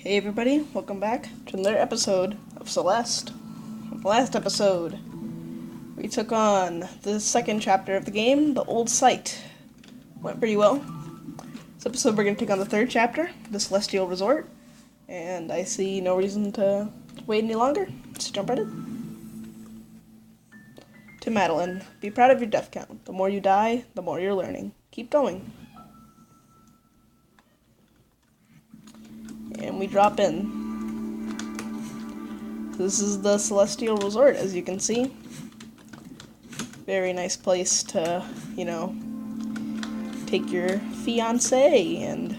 Hey everybody, welcome back to another episode of Celeste. In the last episode, we took on the second chapter of the game, The Old Site. Went pretty well. This episode we're going to take on the third chapter, The Celestial Resort, and I see no reason to wait any longer. Let's jump right in. To Madeline, be proud of your death count. The more you die, the more you're learning. Keep going. And we drop in. This is the Celestial Resort, as you can see. Very nice place to, take your fiancé and...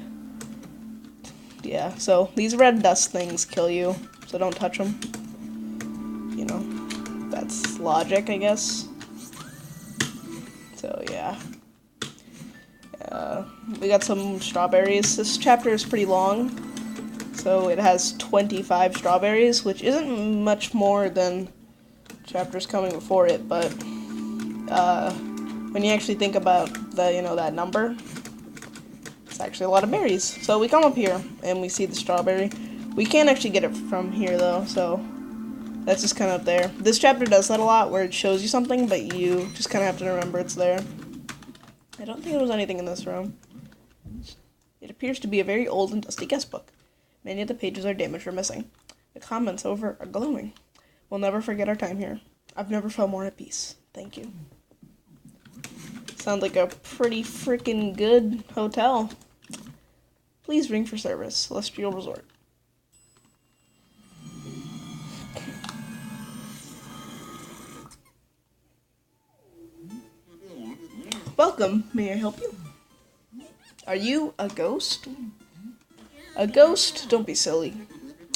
yeah, so these red dust things kill you, so don't touch them. That's logic, I guess. So, yeah. We got some strawberries. This chapter is pretty long. So it has 25 strawberries, which isn't much more than chapters coming before it, but when you actually think about that number, it's actually a lot of berries. So we come up here and we see the strawberry. We can't actually get it from here though, so that's just kind of up there. This chapter does that a lot, where it shows you something, but you just kind of have to remember it's there. I don't think there was anything in this room. It appears to be a very old and dusty guest book. Many of the pages are damaged or missing. The comments over are glowing. We'll never forget our time here. I've never felt more at peace. Thank you. Sounds like a pretty freaking good hotel. Please ring for service. Celestial Resort. Welcome. May I help you? Are you a ghost? A ghost? Don't be silly.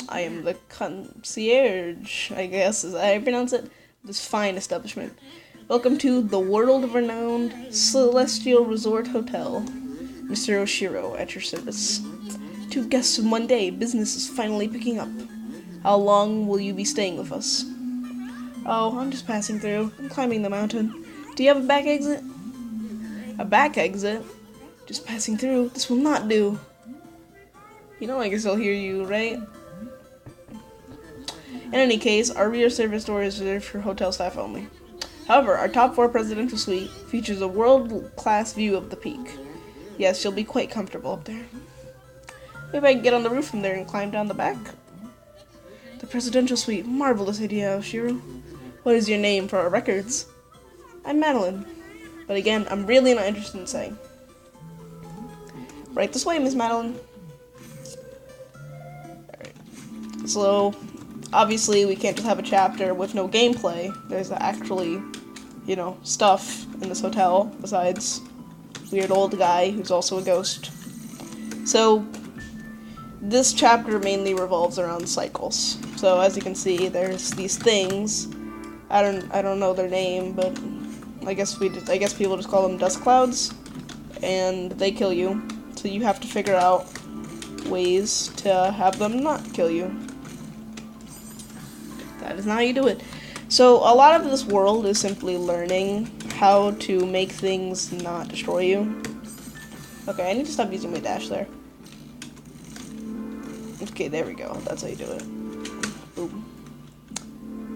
I am the concierge, I guess, is how I pronounce it, this fine establishment. Welcome to the world-renowned Celestial Resort Hotel. Mr. Oshiro, at your service. 2 guests in one day. Business is finally picking up. How long will you be staying with us? Oh, I'm just passing through. I'm climbing the mountain. Do you have a back exit? A back exit? Just passing through. This will not do. I can still hear you, right? In any case, our rear service door is reserved for hotel staff only. However, our top floor presidential suite features a world-class view of the peak. Yes, you'll be quite comfortable up there. Maybe I can get on the roof from there and climb down the back. The presidential suite. Marvelous idea, Oshiro. What is your name for our records? I'm Madeline. But again, I'm really not interested in saying. Right this way, Miss Madeline. So, obviously, we can't just have a chapter with no gameplay. There's actually, stuff in this hotel, besides weird old guy who's also a ghost. So, this chapter mainly revolves around cycles. So, as you can see, there's these things. I don't know their name, but I guess people just call them dust clouds, and they kill you. So you have to figure out ways to have them not kill you. That is not how you do it. So a lot of this world is simply learning how to make things not destroy you. Okay, I need to stop using my dash there. Okay, there we go. That's how you do it. Boom.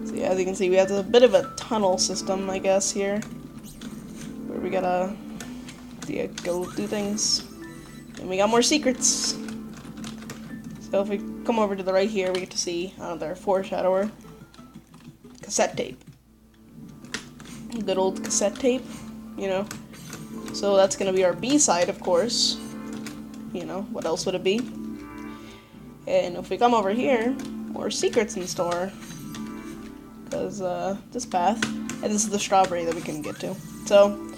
So yeah, as you can see, we have a bit of a tunnel system, I guess, here. Where we gotta go do things. And we got more secrets. So if we come over to the right here, we get to see another foreshadower. Cassette tape. Good old cassette tape, So that's gonna be our B-side, of course. What else would it be? And if we come over here, more secrets in store. Because, this path. And this is the strawberry that we can get to. So,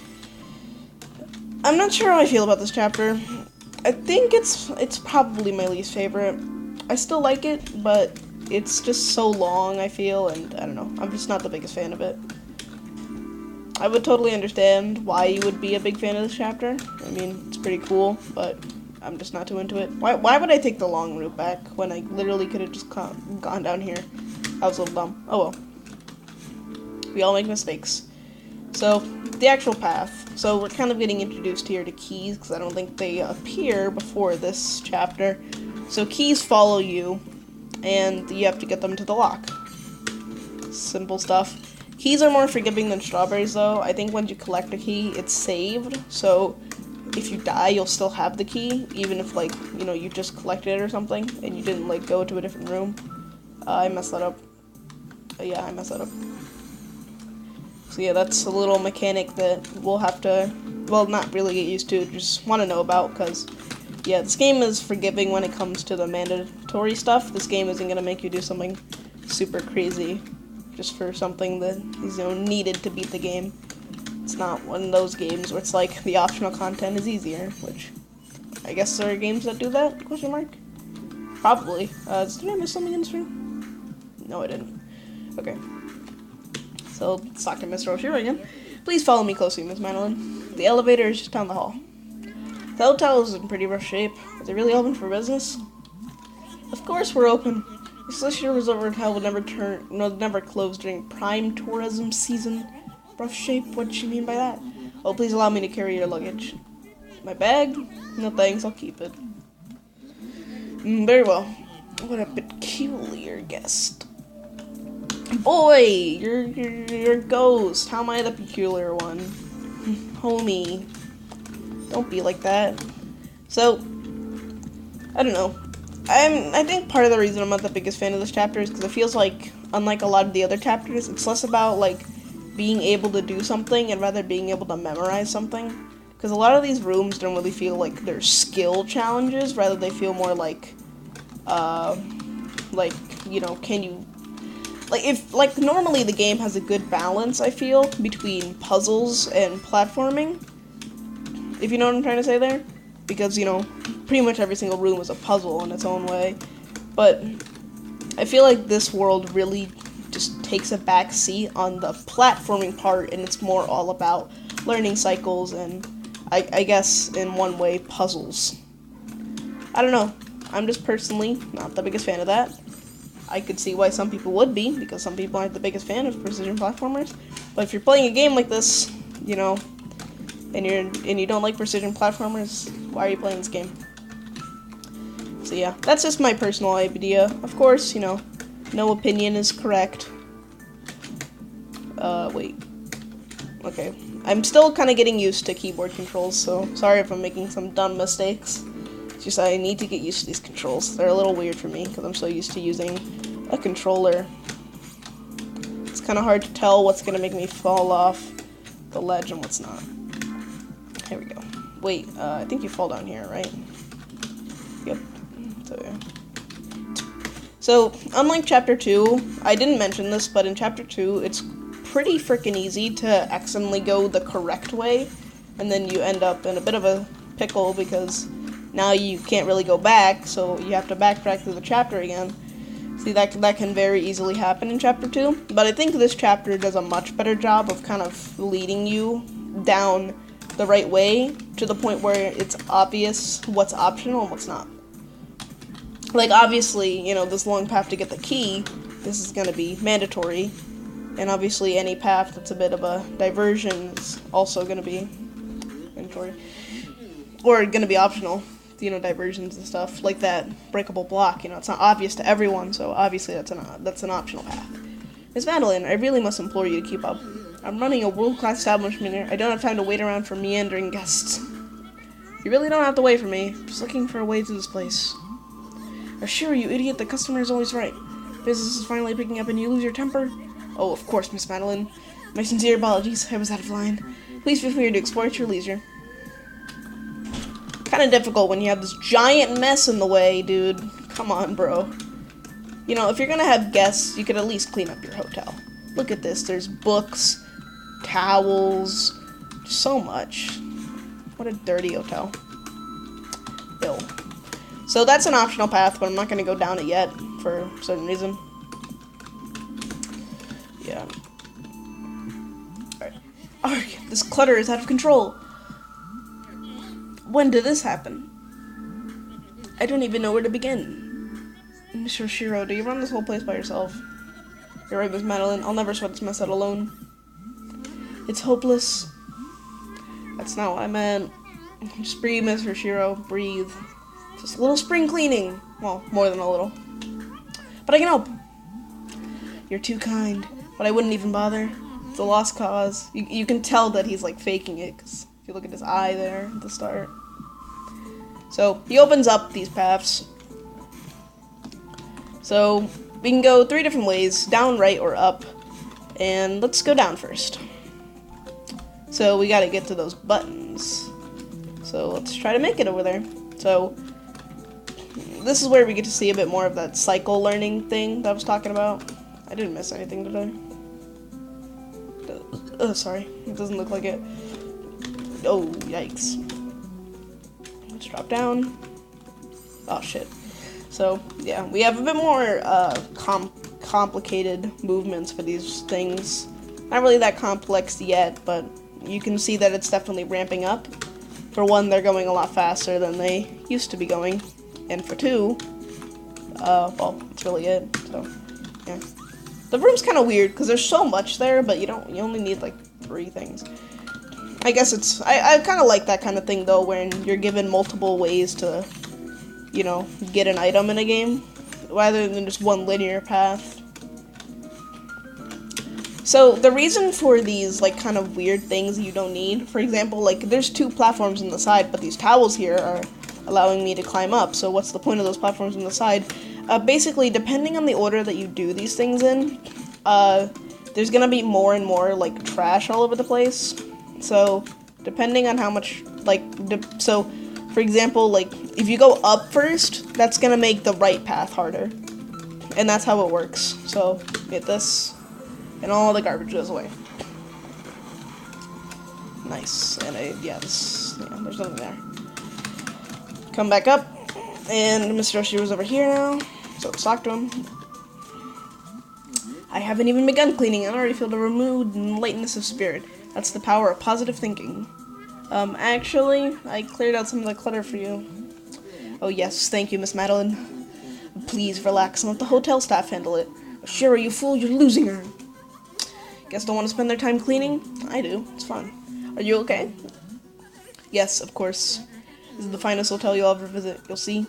I'm not sure how I feel about this chapter. I think it's probably my least favorite. I still like it, but it's just so long, I feel, and I don't know. I'm just not the biggest fan of it. I would totally understand why you would be a big fan of this chapter. I mean, it's pretty cool, but I'm just not too into it. Why would I take the long route back when I literally could have just gone down here? I was a little dumb. Oh well. We all make mistakes. So, the actual path. So, we're kind of getting introduced here to keys, because I don't think they appear before this chapter. So keys follow you, and you have to get them to the lock. Simple stuff. Keys are more forgiving than strawberries, though. I think once you collect a key, it's saved, so if you die, you'll still have the key, even if, like, you know, you just collected it or something, and you didn't, like, go to a different room. I messed that up. Yeah, I messed that up. So yeah, that's a little mechanic that we'll have to, well, not really get used to, just want to know about, because, yeah, this game is forgiving when it comes to the mandatory stuff. This game isn't going to make you do something super crazy just for something that is, you know, needed to beat the game. It's not one of those games where it's like the optional content is easier, which I guess there are games that do that, question mark? Probably. Did I miss something in this room? No, I didn't. Okay. So, let's talk to Mr. Oshiro again. Please follow me closely, Miss Madeline. The elevator is just down the hall. The hotel is in pretty rough shape. Is it really open for business? Of course we're open. The Celeste Resort Hotel will never close during prime tourism season. Rough shape? What do you mean by that? Oh, please allow me to carry your luggage. My bag? No thanks, I'll keep it. Very well. What a peculiar guest. Boy, you're a ghost. How am I the peculiar one? Homie. Don't be like that. So, I don't know. I think part of the reason I'm not the biggest fan of this chapter is because it feels like, unlike a lot of the other chapters, it's less about, like, being able to do something and rather being able to memorize something. Because a lot of these rooms don't really feel like they're skill challenges, rather they feel more like, you know, can you, like, normally the game has a good balance, I feel, between puzzles and platforming, if you know what I'm trying to say there. Because, you know, pretty much every single room is a puzzle in its own way. But I feel like this world really just takes a back seat on the platforming part, and it's more all about learning cycles and, I guess, in one way, puzzles. I don't know. I'm just personally not the biggest fan of that. I could see why some people would be, because some people aren't the biggest fan of precision platformers. But if you're playing a game like this, you know, and you don't like precision platformers, why are you playing this game? So yeah, that's just my personal idea. Of course, you know, no opinion is correct. Wait. Okay. I'm still kind of getting used to keyboard controls, so sorry if I'm making some dumb mistakes. It's just I need to get used to these controls. They're a little weird for me, because I'm so used to using a controller. It's kind of hard to tell what's going to make me fall off the ledge and what's not. Here we go. Wait, I think you fall down here, right? Yep. So, unlike Chapter 2, I didn't mention this, but in Chapter 2, it's pretty freaking easy to accidentally go the correct way, and then you end up in a bit of a pickle, because now you can't really go back, so you have to backtrack through the chapter again. See, that can very easily happen in Chapter 2, but I think this chapter does a much better job of kind of leading you down the right way, to the point where it's obvious what's optional and what's not. Like, obviously, you know, this long path to get the key, this is going to be mandatory, and obviously any path that's a bit of a diversion is also going to be mandatory, or going to be optional, you know, diversions and stuff, like that breakable block, you know, it's not obvious to everyone, so obviously that's an optional path. Miss Madeline, I really must implore you to keep up. I'm running a world-class establishment here. I don't have time to wait around for meandering guests. You really don't have to wait for me. I'm just looking for a way to this place. Sure, you idiot, the customer is always right. Business is finally picking up and you lose your temper? Oh, of course, Miss Madeline. My sincere apologies, I was out of line. Please feel free to explore at your leisure. Kinda difficult when you have this giant mess in the way, dude. Come on, bro. You know, if you're gonna have guests, you could at least clean up your hotel. Look at this, there's books, towels, so much. What a dirty hotel. Ill. So that's an optional path, but I'm not going to go down it yet, for a certain reason. Yeah. Alright. Alright, this clutter is out of control. When did this happen? I don't even know where to begin. Mr. Shiro, do you run this whole place by yourself? You're right, Miss Madeline. I'll never sweat this mess out alone. It's hopeless. That's not what I meant. Just breathe, Mr. Shiro. Breathe. Just a little spring cleaning. Well, more than a little. But I can help. You're too kind. But I wouldn't even bother. It's a lost cause. You can tell that he's like faking it, because if you look at his eye there at the start. So he opens up these paths. So we can go 3 different ways, down, right, or up. And let's go down first. So we gotta get to those buttons. So let's try to make it over there. So this is where we get to see a bit more of that cycle learning thing that I was talking about. I didn't miss anything, did I? Oh, sorry. It doesn't look like it. Oh, yikes. Let's drop down. Oh, shit. So, yeah, we have a bit more complicated movements for these things. Not really that complex yet, but you can see that it's definitely ramping up. For one, they're going a lot faster than they used to be going. And for 2, well, that's really it. So, yeah. The room's kind of weird, because there's so much there, but you only need, like, 3 things. I guess it's, I kind of like that kind of thing, though, when you're given multiple ways to, you know, get an item in a game, rather than just one linear path. So, the reason for these, like, kind of weird things you don't need, for example, like, there's 2 platforms on the side, but these towels here are allowing me to climb up, so what's the point of those platforms on the side? Basically, depending on the order that you do these things in, there's gonna be more and more, like, trash all over the place. So, depending on how much, like, so, for example, like, if you go up first, that's gonna make the right path harder. And that's how it works. So, get this, and all the garbage goes away. Nice. And there's nothing there. Come back up, and Mr. Oshiro's over here now, so let's talk to him. I haven't even begun cleaning, and I already feel the renewed lightness of spirit. That's the power of positive thinking. Actually, I cleared out some of the clutter for you. Oh yes, thank you, Miss Madeline. Please relax and let the hotel staff handle it. Oshiro, you fool, you're losing her. Guests don't want to spend their time cleaning? I do, it's fun. Are you okay? Yes, of course. This is the finest hotel you'll ever visit. You'll see.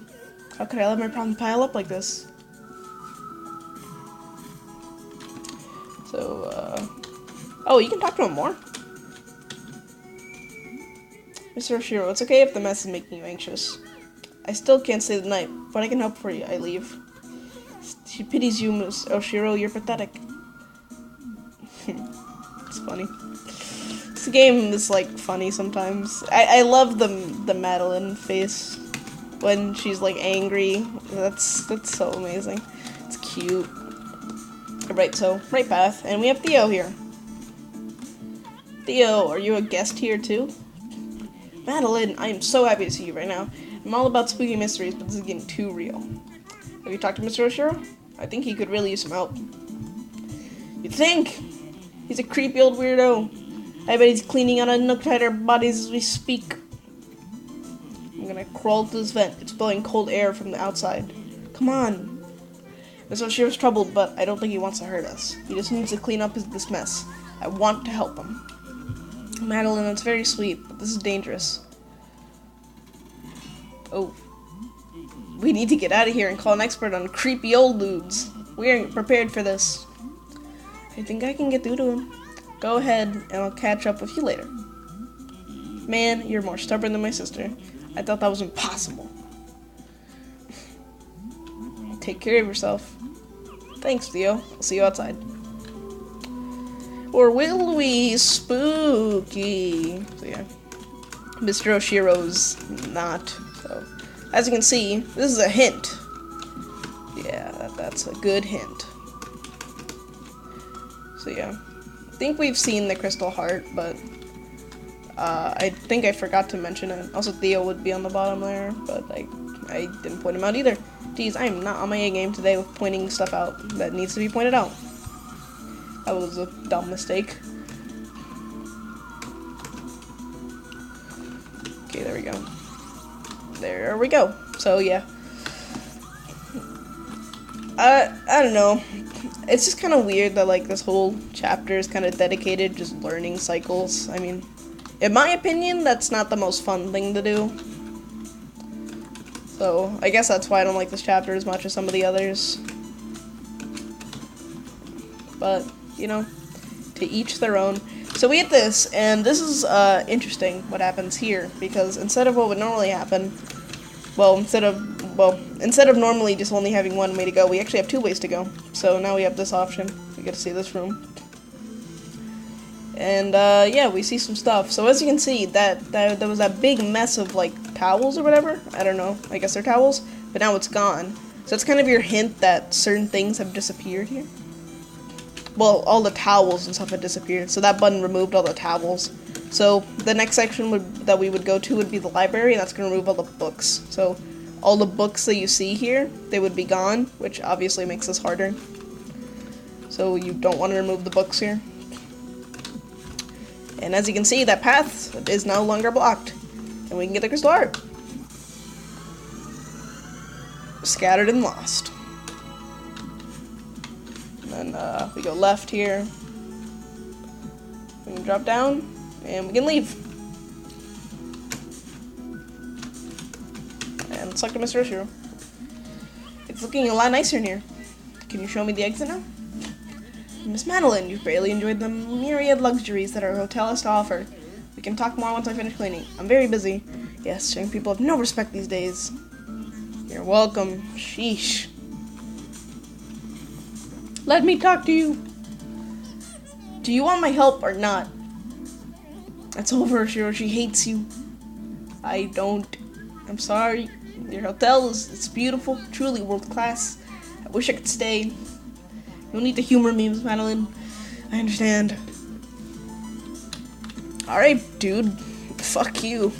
How could I let my problem pile up like this? So, oh, you can talk to him more. Mr. Oshiro, it's okay if the mess is making you anxious. I still can't stay the night, but I can help for you. I leave. She pities you, Miss Oshiro. You're pathetic. It's funny. This game is, like, funny sometimes. I love the Madeline face when she's, like, angry. That's so amazing. It's cute. Right, so, right path. And we have Theo here. Theo, are you a guest here, too? Madeline, I am so happy to see you right now. I'm all about spooky mysteries, but this is getting too real. Have you talked to Mr. Oshiro? I think he could really use some help. You think? He's a creepy old weirdo. I bet he's cleaning out our bodies as we speak. I'm gonna crawl to this vent. It's blowing cold air from the outside. Come on. Mr. Oshiro's troubled, but I don't think he wants to hurt us. He just needs to clean up this mess. I want to help him. Madeline, that's very sweet, but this is dangerous. Oh. We need to get out of here and call an expert on creepy old dudes. We aren't prepared for this. I think I can get through to him. Go ahead, and I'll catch up with you later. Man, you're more stubborn than my sister. I thought that was impossible. Take care of yourself. Thanks, Theo. I'll see you outside. Or will we? Spooky. So yeah, Mr. Oshiro's not. So, as you can see, this is a hint. Yeah, that's a good hint. So yeah, I think we've seen the crystal heart, but I think I forgot to mention it. Also, Theo would be on the bottom there, but I didn't point him out either. Geez, I am not on my A game today with pointing stuff out that needs to be pointed out. That was a dumb mistake. Okay, there we go. There we go. So, yeah. I don't know. It's just kind of weird that, like, this whole chapter is kind of dedicated just learning cycles. I mean, in my opinion, that's not the most fun thing to do. So, I guess that's why I don't like this chapter as much as some of the others. But, you know, to each their own. So we get this, and this is interesting what happens here, because instead of what would normally happen, instead of normally just only having one way to go, we actually have two ways to go. So now we have this option. We get to see this room. And, yeah, we see some stuff. So as you can see, there was that big mess of, like, towels or whatever. I don't know. I guess they're towels. But now it's gone. So it's kind of your hint that certain things have disappeared here. Well, all the towels and stuff had disappeared. So that button removed all the towels. So the next section that we would go to would be the library, and that's going to remove all the books. So all the books that you see here, they would be gone, which obviously makes this harder. So you don't want to remove the books here. And as you can see, that path is no longer blocked. And we can get the crystal art. Scattered and lost. And then we go left here. We can drop down, and we can leave. And let's talk to Mr. Oshiro. It's looking a lot nicer in here. Can you show me the exit now? Miss Madeline, you've barely enjoyed the myriad luxuries that our hotel has to offer. We can talk more once I finish cleaning. I'm very busy. Yes, young people have no respect these days. You're welcome. Sheesh. Let me talk to you. Do you want my help or not? It's over, Shiro. She hates you. I don't. I'm sorry. Your hotel it's beautiful, truly world class. I wish I could stay. You don't need to humor me, Miss Madeline. I understand. Alright, dude. Fuck you.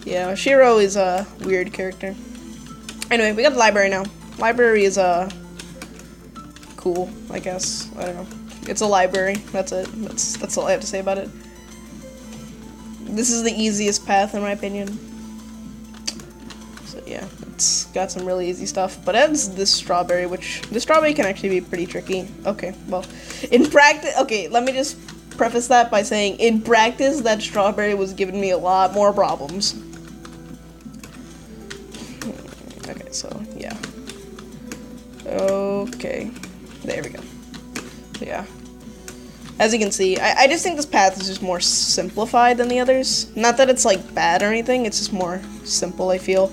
Yeah, Shiro is a weird character. Anyway, we got the library now. Library is cool, I guess. I don't know. It's a library. That's it. That's all I have to say about it. This is the easiest path in my opinion. So yeah, it's got some really easy stuff. But it has this strawberry, which the strawberry can actually be pretty tricky. Okay, well, in practice, okay, let me just preface that by saying in practice that strawberry was giving me a lot more problems. Okay, so yeah. Okay, there we go. So, yeah. As you can see, I just think this path is just more simplified than the others. Not that it's like bad or anything, it's just more simple, I feel.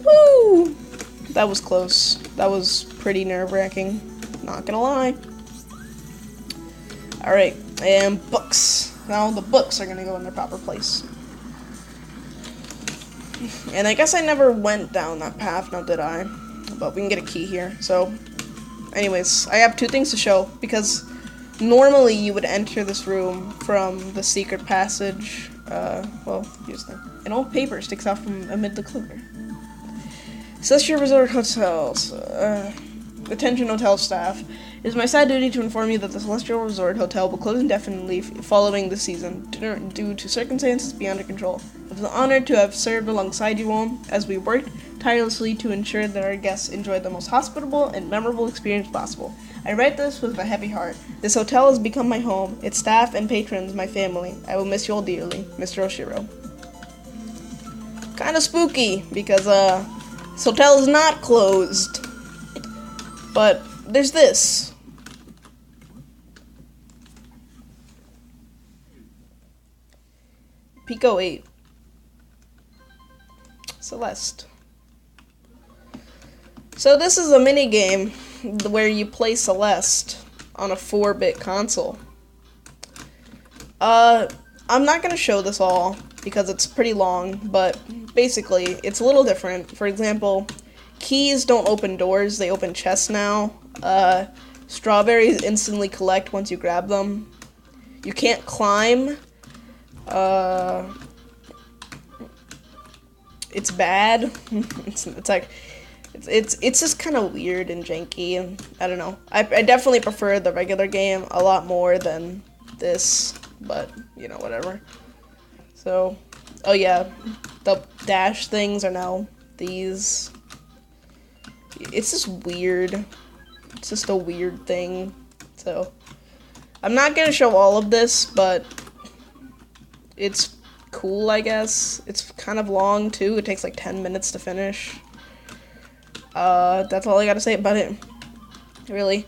Woo! That was close. That was pretty nerve-wracking. Not gonna lie. Alright, and books. Now the books are gonna go in their proper place. And I guess I never went down that path, now did I? But we can get a key here. So, anyways, I have two things to show, because normally you would enter this room from the secret passage. Well, here's the... An old paper sticks out from amid the clover. Celeste Resort Hotels. Attention hotel staff. It is my sad duty to inform you that the Celestial Resort Hotel will close indefinitely following this season, due to circumstances beyond our control. It is an honor to have served alongside you all as we worked tirelessly to ensure that our guests enjoyed the most hospitable and memorable experience possible. I write this with a heavy heart. This hotel has become my home, its staff and patrons my family. I will miss you all dearly, Mr. Oshiro. Kinda spooky, because this hotel is not closed. But there's this. Pico 8. Celeste. So this is a mini game where you play Celeste on a 4-bit console. I'm not gonna show this all because it's pretty long, but basically it's a little different. For example, keys don't open doors, they open chests now. Strawberries instantly collect once you grab them. You can't climb. It's bad. It's just kind of weird and janky, and I don't know. I definitely prefer the regular game a lot more than this, but you know, whatever. So, oh yeah, the dash things are now these. It's just weird. It's just a weird thing. So, I'm not gonna show all of this, but it's cool, I guess. It's kind of long, too. It takes like 10 minutes to finish. That's all I gotta say about it. Really.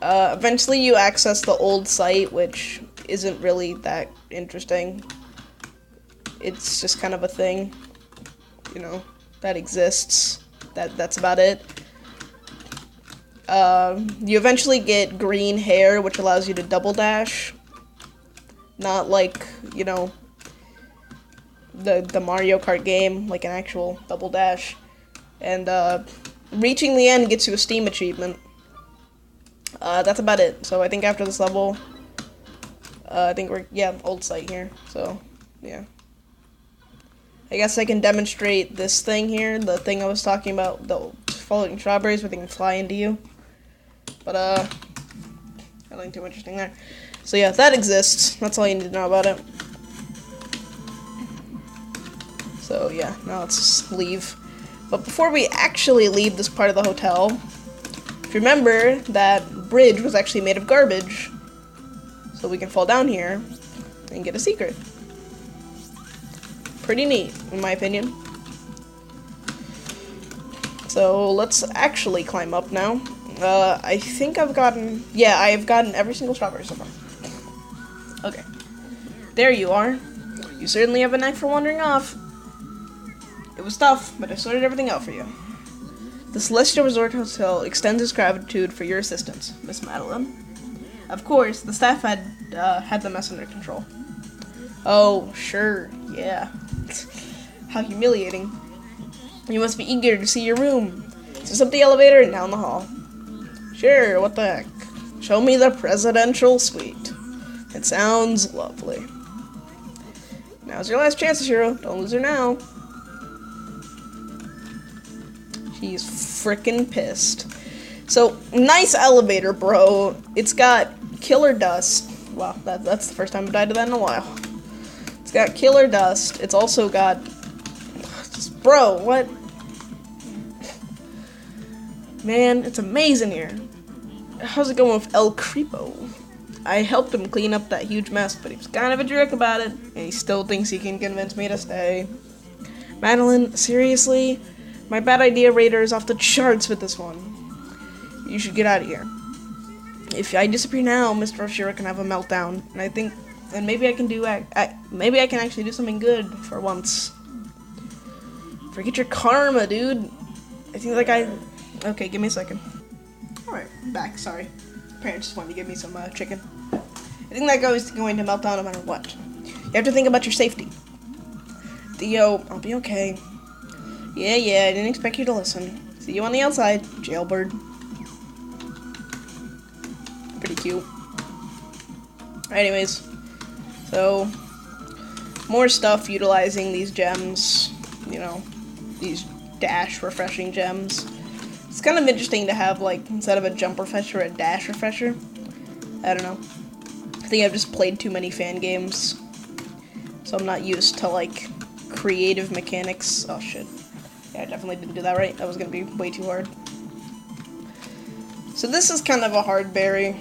Eventually you access the old site, which isn't really that interesting. It's just kind of a thing, you know, that exists. That's about it. You eventually get green hair, which allows you to double dash. Not like, you know, the Mario Kart game, like an actual double dash. And, reaching the end gets you a Steam achievement. That's about it. So I think after this level, I think old site here. So, yeah. I guess I can demonstrate this thing here, the thing I was talking about, the floating strawberries where they can fly into you. But, nothing too interesting there. So yeah, that exists. That's all you need to know about it. So yeah, now let's just leave. But before we actually leave this part of the hotel, if you remember, that bridge was actually made of garbage. So we can fall down here and get a secret. Pretty neat, in my opinion. So let's actually climb up now. I think I've gotten every single strawberry so far. Okay. There you are. You certainly have a knack for wandering off. It was tough, but I sorted everything out for you. The Celestial Resort Hotel extends its gratitude for your assistance, Miss Madeline. Of course, the staff had the mess under control. Oh, sure, yeah. How humiliating. You must be eager to see your room. Just up the elevator and down the hall. Sure, what the heck. Show me the presidential suite. It sounds lovely. Now's your last chance, Shiro. Don't lose her now. She's frickin' pissed. So, nice elevator, bro. It's got killer dust. Wow, that's the first time I've died to that in a while. It's got killer dust. It's also got... Bro, what? Man, it's amazing here. How's it going with El Creepo? I helped him clean up that huge mess, but he was kind of a jerk about it, and he still thinks he can convince me to stay. Madeline, seriously? My bad idea radar is off the charts with this one. You should get out of here. If I disappear now, Mr. Oshiro can have a meltdown, and maybe I can maybe I can actually do something good for once. Forget your karma, dude. I think okay, give me a second. Alright, back, sorry. Parents just wanted to give me some chicken. I think that guy's going to melt down no matter what. You have to think about your safety. Theo, I'll be okay. Yeah, I didn't expect you to listen. See you on the outside, jailbird. Pretty cute. Anyways, so more stuff utilizing these gems, you know, these dash refreshing gems. It's kind of interesting to have, like, instead of a jump refresher, a dash refresher. I don't know. I think I've just played too many fan games, so I'm not used to, like, creative mechanics. Oh, shit. Yeah, I definitely didn't do that right. That was gonna be way too hard. So this is kind of a hard berry.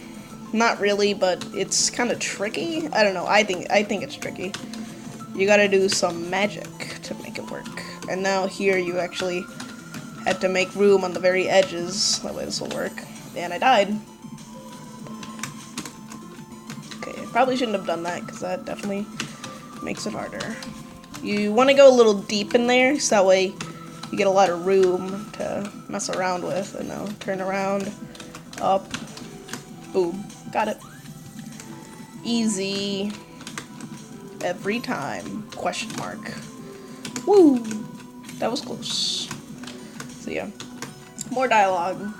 Not really, but it's kind of tricky. I don't know. I think it's tricky. You gotta do some magic to make it work. And now here you actually had to make room on the very edges. That way this will work. And I died. Okay, I probably shouldn't have done that, because that definitely makes it harder. You want to go a little deep in there, so that way you get a lot of room to mess around with. And now turn around, up, boom, got it. Easy. Every time. Question mark. Woo! That was close. So yeah, more dialogue.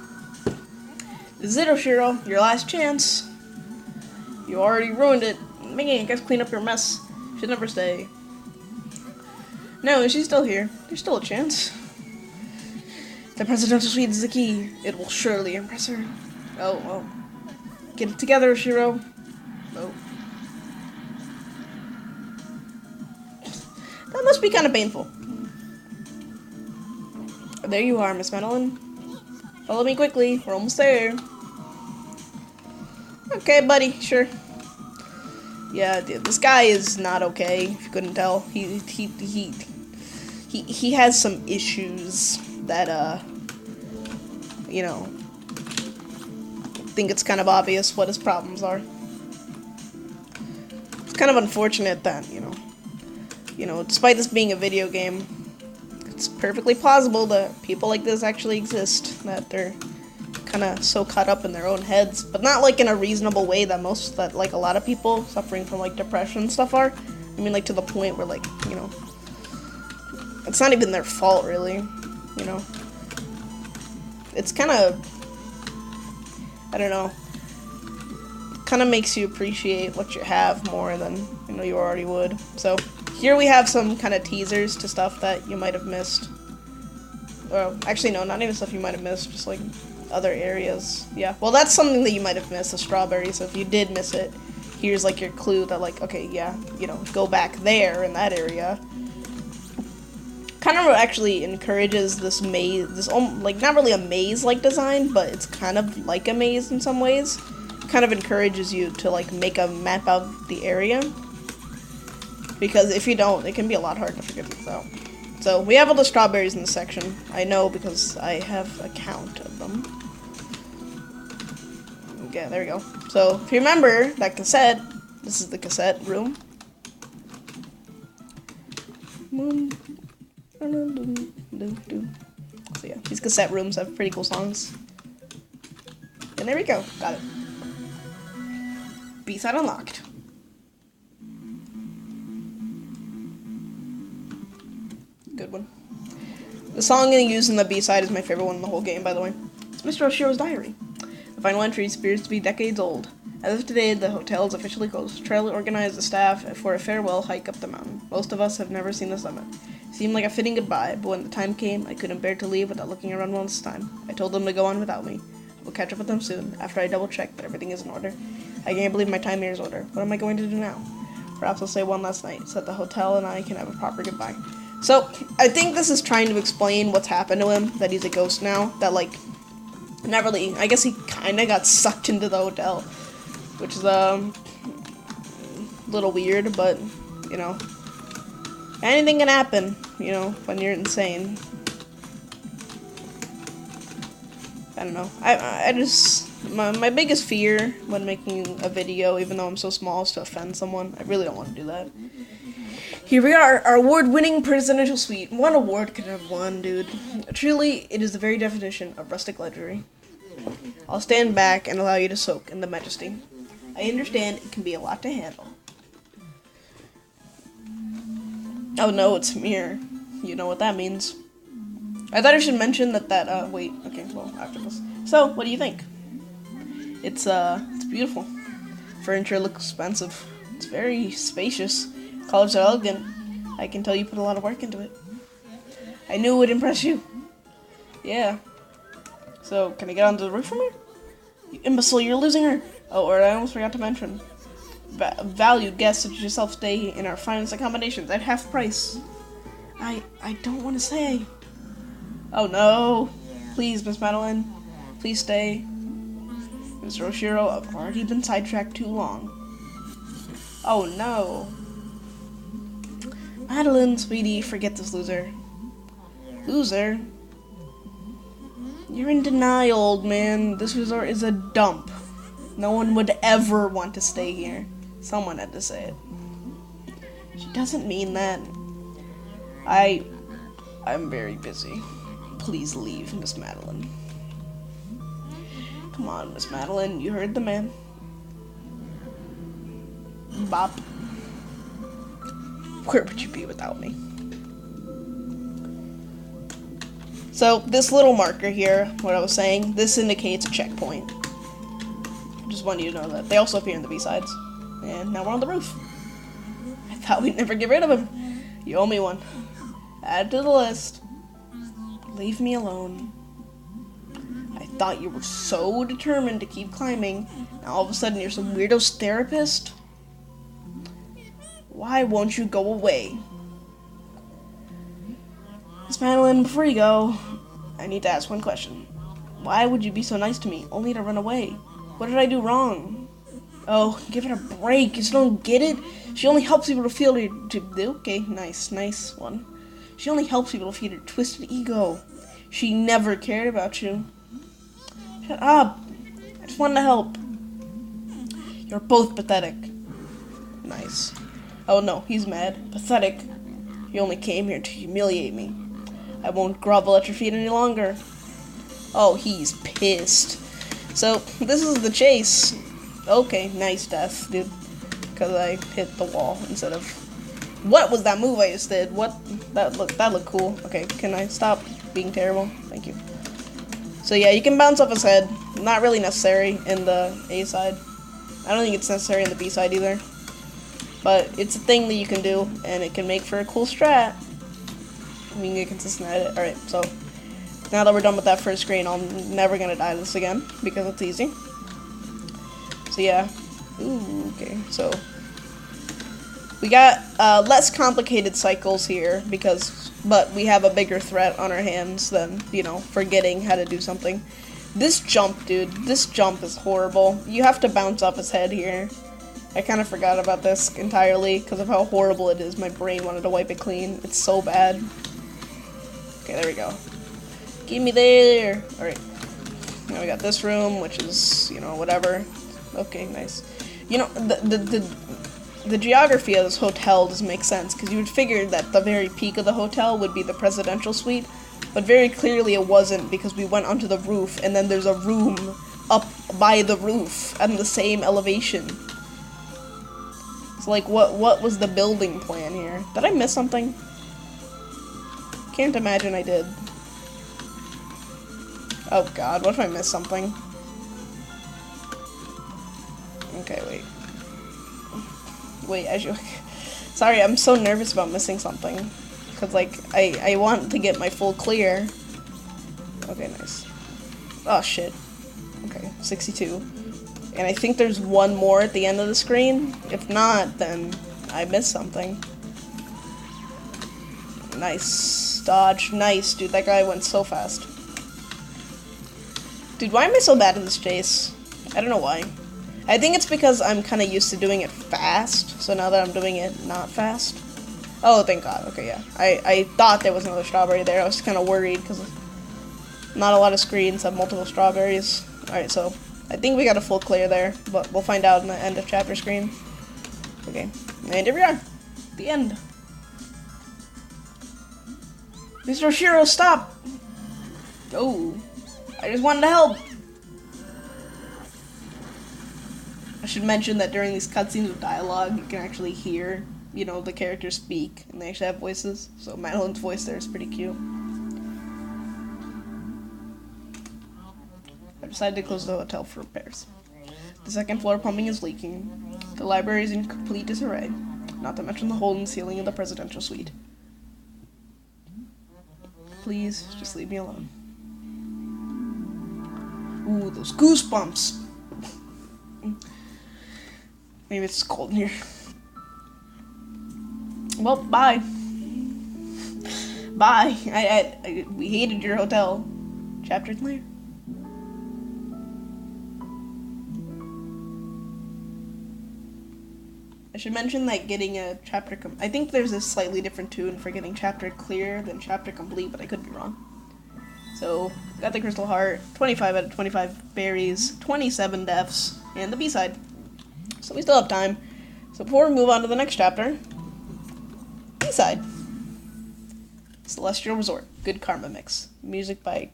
This is it, Oshiro. Your last chance. You already ruined it. Making I guess clean up your mess. Should never stay. No, she's still here. There's still a chance. The presidential suite is the key. It will surely impress her. Oh, well. Get it together, Oshiro. Oh. That must be kind of painful. There you are, Miss Madeline. Follow me quickly. We're almost there. Okay, buddy. Sure. Yeah, dude, this guy is not okay. If you couldn't tell, he has some issues that you know, I think it's kind of obvious what his problems are. It's kind of unfortunate that despite this being a video game, it's perfectly plausible that people like this actually exist. That they're kind of so caught up in their own heads, but not like in a reasonable way that like a lot of people suffering from like depression and stuff are. I mean, like to the point where like, it's not even their fault really, It's kind of, I don't know, kind of makes you appreciate what you have more than, you already would. So here we have some kind of teasers to stuff that you might have missed. Well, actually no, not even stuff you might have missed, just like other areas. Yeah, well, that's something that you might have missed, the strawberry. So if you did miss it, here's like your clue that like, okay, yeah, go back there in that area. Kind of actually encourages this maze, like not really a maze-like design, but it's kind of like a maze in some ways. Kind of encourages you to like make a map of the area, because if you don't, it can be a lot hard to figure things out. So we have all the strawberries in this section. I know because I have a count of them. Okay, there we go. So if you remember that cassette, this is the cassette room. So yeah, these cassette rooms have pretty cool songs. And there we go, got it. B-side unlocked. Good one. The song used in the B-side is my favorite one in the whole game, by the way. It's Mr. Oshiro's diary. The final entry appears to be decades old. As of today, the hotel is officially closed. Charlie organized the staff for a farewell hike up the mountain. Most of us have never seen the summit. It seemed like a fitting goodbye, but when the time came, I couldn't bear to leave without looking around once time. I told them to go on without me. I will catch up with them soon, after I double-check that everything is in order. I can't believe my time here is order. What am I going to do now? Perhaps I'll stay one last night, so that the hotel and I can have a proper goodbye. So, I think this is trying to explain what's happened to him, that he's a ghost now, that, like, not really, I guess he kinda got sucked into the hotel, which is, a little weird, but, anything can happen, when you're insane. I don't know, I just, my biggest fear when making a video, even though I'm so small, is to offend someone. I really don't want to do that. Here we are, our award-winning presidential suite. One award could have won, dude. Truly, it is the very definition of rustic luxury. I'll stand back and allow you to soak in the majesty. I understand it can be a lot to handle. Oh no, it's Mir. You know what that means. I thought I should mention that wait, okay, well, after this. So, what do you think? It's beautiful. Furniture looks expensive. It's very spacious. Colors are elegant. I can tell you put a lot of work into it. I knew it would impress you. Yeah. So, can I get onto the roof from here? You imbecile, you're losing her. Oh, or I almost forgot to mention. Valued guests such as yourself stay in our finest accommodations at half price. I don't want to say. Oh no. Please, Miss Madeline. Please stay. Mr. Oshiro, I've already been sidetracked too long. Oh no. Madeline, sweetie, forget this loser. Loser? You're in denial, old man. This resort is a dump. No one would ever want to stay here. Someone had to say it. She doesn't mean that. I'm very busy. Please leave, Miss Madeline. Come on, Miss Madeline. You heard the man. Bop. Where would you be without me? So, this little marker here, what I was saying, this indicates a checkpoint. Just wanted you to know that. They also appear in the B-sides. And now we're on the roof. I thought we'd never get rid of him. You owe me one. Add to the list. Leave me alone. I thought you were so determined to keep climbing. Now all of a sudden you're some weirdo's therapist? Why won't you go away? Miss Madeline, before you go, I need to ask one question. Why would you be so nice to me, only to run away? What did I do wrong? Oh, give it a break. You just don't get it? She only helps people to feel her... Okay, nice one. She only helps people to feed her twisted ego. She never cared about you. Shut up. I just wanted to help. You're both pathetic. Nice. Oh no, he's mad. Pathetic. You only came here to humiliate me. I won't grovel at your feet any longer. Oh, he's pissed. So, this is the chase. Okay, nice death, dude. Because I hit the wall instead of... What was that move I just did? What? That looked cool. Okay, can I stop being terrible? Thank you. So yeah, you can bounce off his head. Not really necessary in the A side. I don't think it's necessary in the B side either. But it's a thing that you can do, and it can make for a cool strat. We can get consistent at it. Alright, so now that we're done with that first screen, I'm never gonna die to this again, because it's easy. So yeah. Ooh, okay, so we got less complicated cycles here, but we have a bigger threat on our hands than, you know, forgetting how to do something. This jump, dude, this jump is horrible. You have to bounce off his head here. I kind of forgot about this entirely because of how horrible it is. My brain wanted to wipe it clean. It's so bad. Okay, there we go. Give me there. Alright. Now we got this room, which is, you know, whatever. Okay, nice. You know, the geography of this hotel doesn't make sense, because you would figure that the very peak of the hotel would be the presidential suite, but very clearly it wasn't, because we went onto the roof, and then there's a room up by the roof at the same elevation. So, like, what was the building plan here? Did I miss something? Can't imagine I did. Oh god, what if I missed something? Okay, wait, as you... Sorry, I'm so nervous about missing something. Because, like, I want to get my full clear. Okay, nice. Oh, shit. Okay, 62. And I think there's one more at the end of the screen. If not, then I missed something. Nice. Dodge. Nice, dude. That guy went so fast. Dude, why am I so bad at this chase? I don't know why. I think it's because I'm kind of used to doing it fast. So now that I'm doing it not fast. Oh, thank God. Okay, yeah. I thought there was another strawberry there. I was kind of worried because not a lot of screens have multiple strawberries. Alright, so I think we got a full clear there, but we'll find out in the end of chapter screen. Okay, and here we are. The end. Mr. Oshiro, stop! Oh, I just wanted to help. I should mention that during these cutscenes with dialogue, you can actually hear, you know, the characters speak, and they actually have voices. So Madeline's voice there is pretty cute. I decided to close the hotel for repairs. The second floor plumbing is leaking. The library is in complete disarray, not to mention the hole in the ceiling of the presidential suite. Please, just leave me alone. Ooh, those goosebumps! Maybe it's cold in here. Well, bye. Bye. We hated your hotel. Chapter clear. I should mention that getting a chapter I think there's a slightly different tune for getting chapter clear than chapter complete, but I could be wrong. So, got the crystal heart, 25 out of 25 berries, 27 deaths, and the B-side. So we still have time. So before we move on to the next chapter, B-side. Celestial Resort, Good Karma Mix. Music by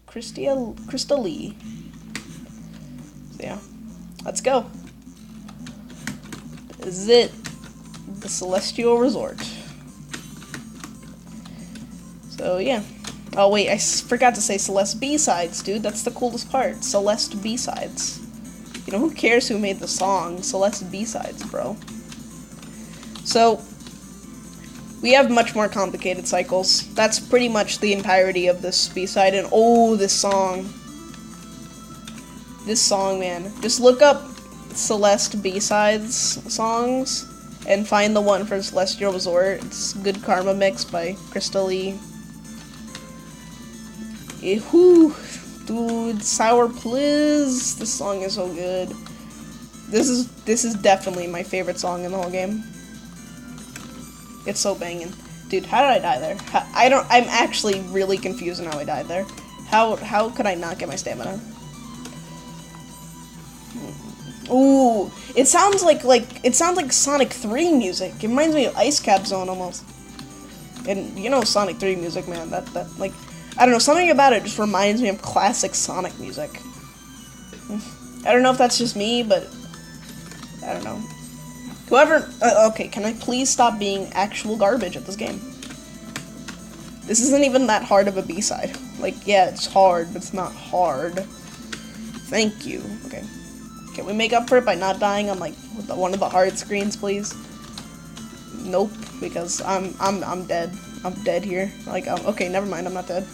Crystal Lee. So yeah, let's go. This is it. The Celestial Resort. So yeah. Oh wait, I forgot to say Celeste B-sides, dude. That's the coolest part. Celeste B-sides. You know, who cares who made the song? Celeste B-sides, bro. So, we have much more complicated cycles. That's pretty much the entirety of this B-side. And oh, this song. This song, man. Just look up Celeste B-sides songs and find the one for Celestial Resort. It's Good Karma Mix by Crystal Lee. Whew. Dude, Sour Please. This song is so good. This is definitely my favorite song in the whole game. It's so banging. Dude, how did I die there? I'm actually really confused on how I died there. How could I not get my stamina? Ooh, it sounds like Sonic 3 music. It reminds me of Ice Cap Zone almost. And you know Sonic 3 music, man. That like, I don't know, something about it just reminds me of classic Sonic music. I don't know if that's just me, but I don't know. Whoever, okay, can I please stop being actual garbage at this game? This isn't even that hard of a B-side. Like, yeah, it's hard, but it's not hard. Thank you. Okay. Can we make up for it by not dying on, like, one of the hard screens, please? Nope, because I'm dead. I'm dead here. Like, okay, never mind, I'm not dead.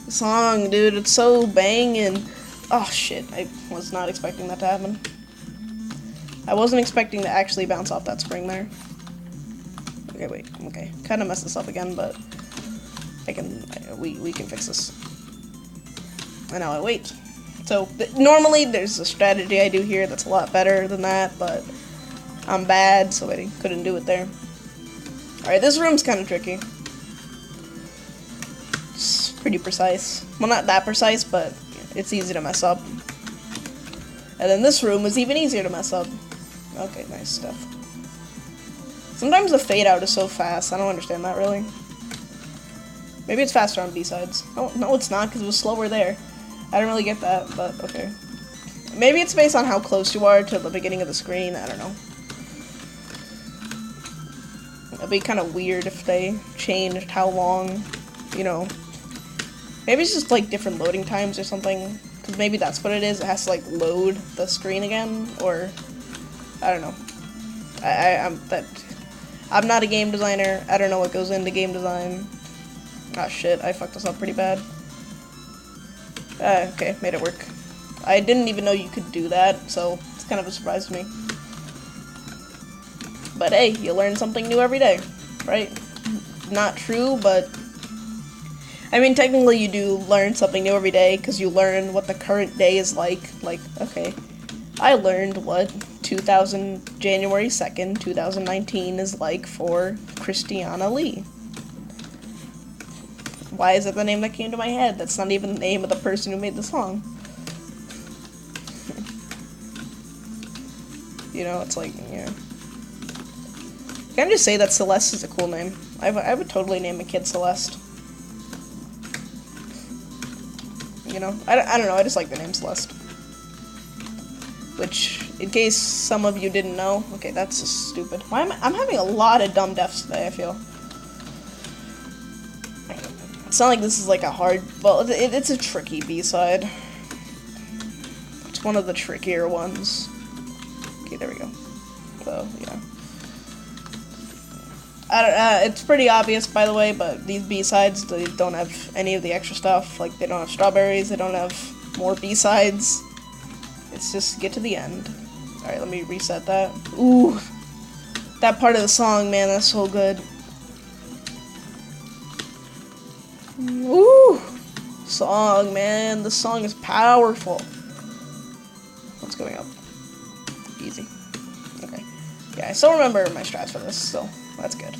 The song, dude, it's so banging. Oh, shit, I was not expecting that to happen. I wasn't expecting to actually bounce off that spring there. Okay, wait, okay. Kind of messed this up again, but we can fix this. And now I wait. So, normally there's a strategy I do here that's a lot better than that, but I'm bad, so I couldn't do it there. Alright, this room's kind of tricky. It's pretty precise. Well, not that precise, but it's easy to mess up. And then this room was even easier to mess up. Okay, nice stuff. Sometimes the fade out is so fast, I don't understand that really. Maybe it's faster on B-sides. Oh, no, it's not, because it was slower there. I don't really get that, but okay. Maybe it's based on how close you are to the beginning of the screen, I don't know. It'd be kind of weird if they changed how long, you know. Maybe it's just like different loading times or something. Because maybe that's what it is, it has to like load the screen again, or I don't know. I'm not a game designer, I don't know what goes into game design. Ah shit, I fucked this up pretty bad. Okay, made it work. I didn't even know you could do that, so it's kind of a surprise to me. But hey, you learn something new every day, right? Not true, but I mean, technically you do learn something new every day, because you learn what the current day is like. Like, okay, I learned what January 2nd, 2019 is like for Christiana Lee. Why is it the name that came to my head? That's not even the name of the person who made the song. You know, it's like, yeah. Can I just say that Celeste is a cool name? I would totally name a kid Celeste. You know, I don't know, I just like the name Celeste. Which, in case some of you didn't know, okay, that's just stupid. Why I'm having a lot of dumb deaths today, I feel. It's not like this is like a hard, well, it's a tricky B-side. It's one of the trickier ones. Okay, there we go. So, yeah. It's pretty obvious, by the way, but these B-sides, they don't have any of the extra stuff. Like, they don't have strawberries, they don't have more B-sides. It's just get to the end. Alright, let me reset that. Ooh! That part of the song, man, that's so good. Ooh! Song, man, the song is powerful. What's going up? Easy. Okay. Yeah, I still remember my strats for this, so that's good.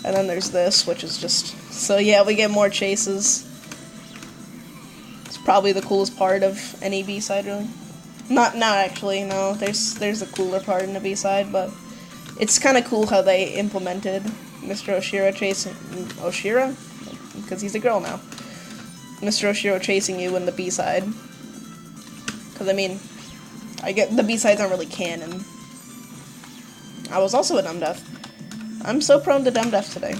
And then there's this, which is just... So yeah, we get more chases. It's probably the coolest part of any B-side, really. Not actually, no. There's a cooler part in the B-side, but it's kind of cool how they implemented Mr. Oshiro chasing... Oshiro? Because he's a girl now. Mr. Oshiro chasing you in the B-side. Because, I mean, I get the B-sides aren't really canon. I was also a dumb death. I'm so prone to dumb death today.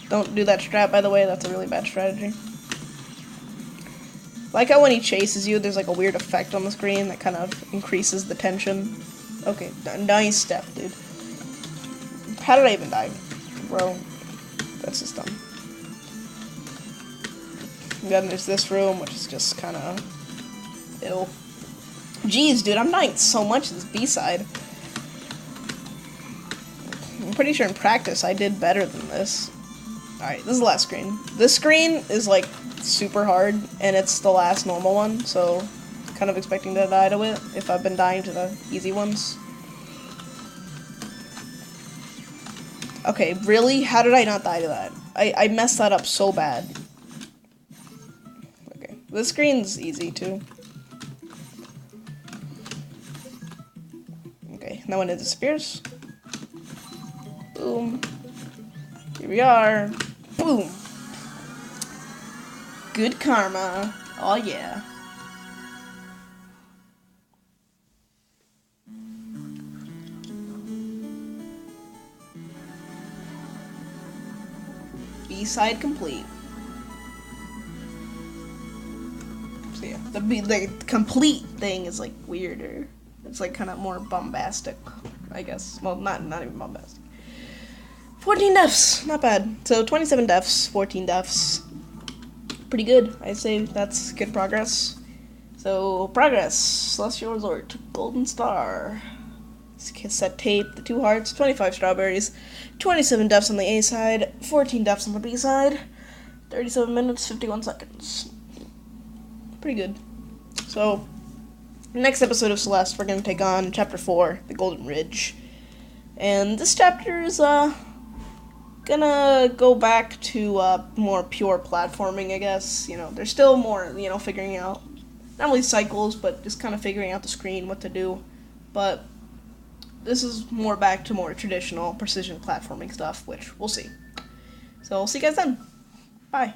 Don't do that strat, by the way, that's a really bad strategy. Like how when he chases you, there's like a weird effect on the screen that kind of increases the tension. Okay, nice step, dude. How did I even die? Bro, that's just dumb. And then there's this room, which is just kind of ill. Jeez, dude, I'm dying so much this B-side. I'm pretty sure in practice I did better than this. Alright, this is the last screen. This screen is, like, super hard, and it's the last normal one, so kind of expecting to die to it if I've been dying to the easy ones. Okay, really? How did I not die to that? I messed that up so bad. Okay, this screen's easy, too. Okay, now when it disappears. Boom. Here we are. Boom. Good karma. Oh yeah. B-side complete. So yeah, the complete thing is like weirder. It's like kind of more bombastic, I guess. Well, not even bombastic. 14 deaths, not bad. So 27 deaths, 14 deaths. Pretty good. I'd say that's good progress. So progress, Celestial Resort, Golden Star. Cassette tape, the 2 hearts, 25 strawberries, 27 deaths on the A side, 14 deaths on the B side, 37 minutes, 51 seconds. Pretty good. So, next episode of Celeste, we're going to take on Chapter 4, The Golden Ridge. And this chapter is, gonna go back to, more pure platforming, I guess. You know, there's still more, you know, figuring out, not really cycles, but just kind of figuring out the screen, what to do. But this is more back to more traditional precision platforming stuff, which we'll see. So, we'll see you guys then. Bye.